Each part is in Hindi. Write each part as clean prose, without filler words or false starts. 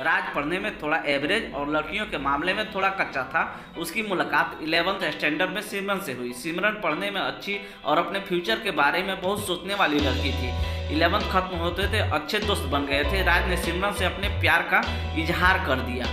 राज पढ़ने में थोड़ा एवरेज और लड़कियों के मामले में थोड़ा कच्चा था। उसकी मुलाकात 11th स्टैंडर्ड में सिमरन से हुई। सिमरन पढ़ने में अच्छी और अपने फ्यूचर के बारे में बहुत सोचने वाली लड़की थी। 11th खत्म होते थे अच्छे दोस्त बन गए थे। राज ने सिमरन से अपने प्यार का इजहार कर दिया,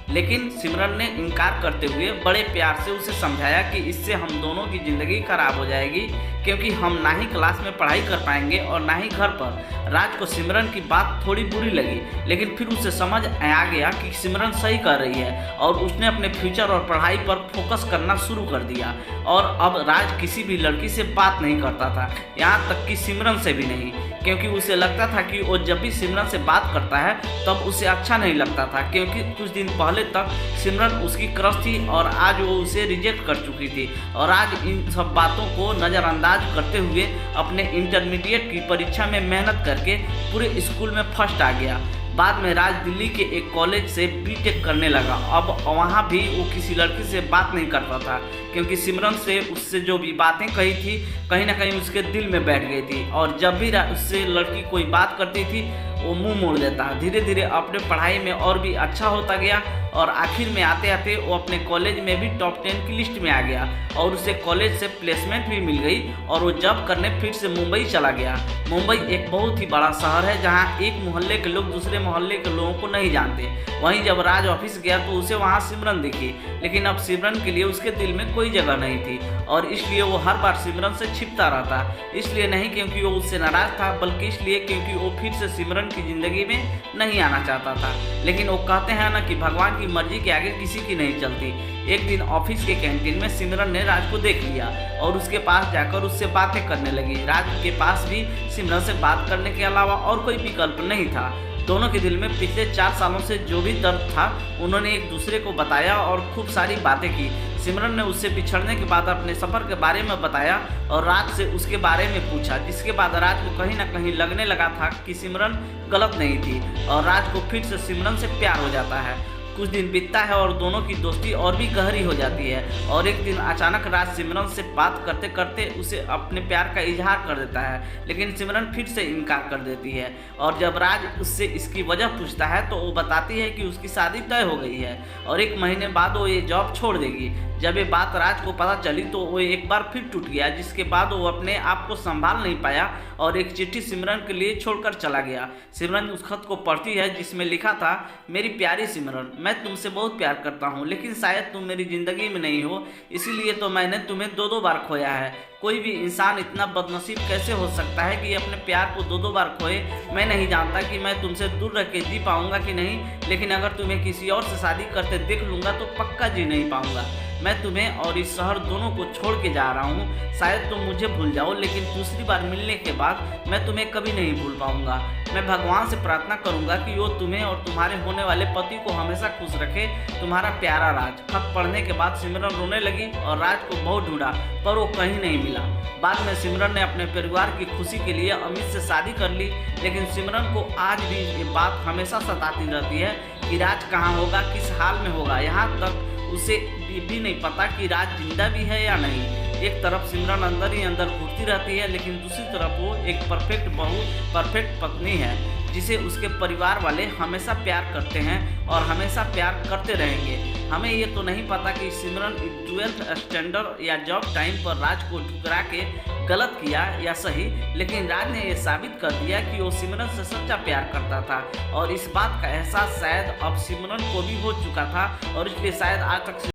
लेकिन सिमरन ने इनकार करते हुए बड़े प्यार से उसे समझाया कि इससे हम दोनों की ज़िंदगी खराब हो जाएगी, क्योंकि हम ना ही क्लास में पढ़ाई कर पाएंगे और ना ही घर पर। राज को सिमरन की बात थोड़ी बुरी लगी, लेकिन फिर उसे समझ आ गया कि सिमरन सही कर रही है और उसने अपने फ्यूचर और पढ़ाई पर फोकस करना शुरू कर दिया। और अब राज किसी भी लड़की से बात नहीं करता था, यहाँ तक कि सिमरन से भी नहीं, क्योंकि उसे लगता था कि वो जब भी सिमरन से बात करता है तब उसे अच्छा नहीं लगता था, क्योंकि कुछ दिन पहले तक सिमरन उसकी क्रश थी और आज वो उसे रिजेक्ट कर चुकी थी। और आज इन सब बातों को नज़रअंदाज करते हुए अपने इंटरमीडिएट की परीक्षा में मेहनत करके पूरे स्कूल में फर्स्ट आ गया। बाद में राज दिल्ली के एक कॉलेज से बीटेक करने लगा। अब वहाँ भी वो किसी लड़की से बात नहीं करता था, क्योंकि सिमरन से उससे जो भी बातें कही थी कहीं ना कहीं उसके दिल में बैठ गई थी। और जब भी उससे लड़की कोई बात करती थी वो मुंह मोड़ देता। धीरे धीरे अपने पढ़ाई में और भी अच्छा होता गया और आखिर में आते आते वो अपने कॉलेज में भी टॉप 10 की लिस्ट में आ गया और उसे कॉलेज से प्लेसमेंट भी मिल गई और वो जॉब करने फिर से मुंबई चला गया। मुंबई एक बहुत ही बड़ा शहर है जहाँ एक मोहल्ले के लोग दूसरे मोहल्ले के लोगों को नहीं जानते। वहीं जब राज ऑफिस गया तो उसे वहाँ सिमरन दिखी, लेकिन अब सिमरन के लिए उसके दिल में कोई जगह नहीं थी और इसलिए वो हर बार सिमरन से छिपता रहता। इसलिए नहीं क्योंकि वो उससे नाराज था, बल्कि इसलिए क्योंकि वो फिर से सिमरन की ज़िंदगी में नहीं आना चाहता था। लेकिन वो कहते हैं ना कि भगवान की मर्जी के आगे किसी की नहीं चलती। एक दिन ऑफिस के कैंटीन में सिमरन ने राज को देख लिया और उसके पास जाकर उससे बातें करने लगी। राज के पास भी सिमरन से बात करने के अलावा और कोई विकल्प नहीं था। दोनों के दिल में पिछले 4 सालों से जो भी दर्द था उन्होंने एक दूसरे को बताया और खूब सारी बातें की। सिमरन ने उससे बिछड़ने के बाद अपने सफ़र के बारे में बताया और राज से उसके बारे में पूछा, जिसके बाद राज को कहीं ना कहीं लगने लगा था कि सिमरन गलत नहीं थी और राज को फिर से सिमरन से प्यार हो जाता है। कुछ दिन बीतता है और दोनों की दोस्ती और भी गहरी हो जाती है और एक दिन अचानक राज सिमरन से बात करते करते उसे अपने प्यार का इजहार कर देता है, लेकिन सिमरन फिर से इनकार कर देती है। और जब राज उससे इसकी वजह पूछता है तो वो बताती है कि उसकी शादी तय हो गई है और 1 महीने बाद वो ये जॉब छोड़ देगी। जब ये बात राज को पता चली तो वो एक बार फिर टूट गया, जिसके बाद वो अपने आप को संभाल नहीं पाया और एक चिट्ठी सिमरन के लिए छोड़कर चला गया। सिमरन उस खत को पढ़ती है जिसमें लिखा था, मेरी प्यारी सिमरन, मैं तुमसे बहुत प्यार करता हूँ, लेकिन शायद तुम मेरी ज़िंदगी में नहीं हो, इसीलिए तो मैंने तुम्हें 2-2 बार खोया है। कोई भी इंसान इतना बदनसीब कैसे हो सकता है कि अपने प्यार को 2-2 बार खोए। मैं नहीं जानता कि मैं तुमसे दूर रह के जी पाऊँगा कि नहीं, लेकिन अगर तुम्हें किसी और से शादी करते देख लूँगा तो पक्का जी नहीं पाऊँगा। मैं तुम्हें और इस शहर दोनों को छोड़ के जा रहा हूँ। शायद तुम मुझे भूल जाओ, लेकिन दूसरी बार मिलने के बाद मैं तुम्हें कभी नहीं भूल पाऊँगा। मैं भगवान से प्रार्थना करूँगा कि वो तुम्हें और तुम्हारे होने वाले पति को हमेशा खुश रखे। तुम्हारा प्यारा राज। खत पढ़ने के बाद सिमरन रोने लगी और राज को बहुत ढूंढा पर वो कहीं नहीं मिला। बाद में सिमरन ने अपने परिवार की खुशी के लिए अमित से शादी कर ली, लेकिन सिमरन को आज भी ये बात हमेशा सताती रहती है कि राज कहाँ होगा, किस हाल में होगा। यहाँ तक उसे भी नहीं पता कि राज जिंदा भी है या नहीं। एक तरफ सिमरन अंदर ही अंदर घुटती रहती है, लेकिन दूसरी तरफ वो एक परफेक्ट बहू, परफेक्ट पत्नी है जिसे उसके परिवार वाले हमेशा प्यार करते हैं और हमेशा प्यार करते रहेंगे। हमें ये तो नहीं पता कि सिमरन 12th स्टैंडर्ड या जॉब टाइम पर राज को ठुकरा के गलत किया या सही, लेकिन राज ने ये साबित कर दिया कि वो सिमरन से सच्चा प्यार करता था और इस बात का एहसास शायद अब सिमरन को भी हो चुका था और इसलिए शायद आज तक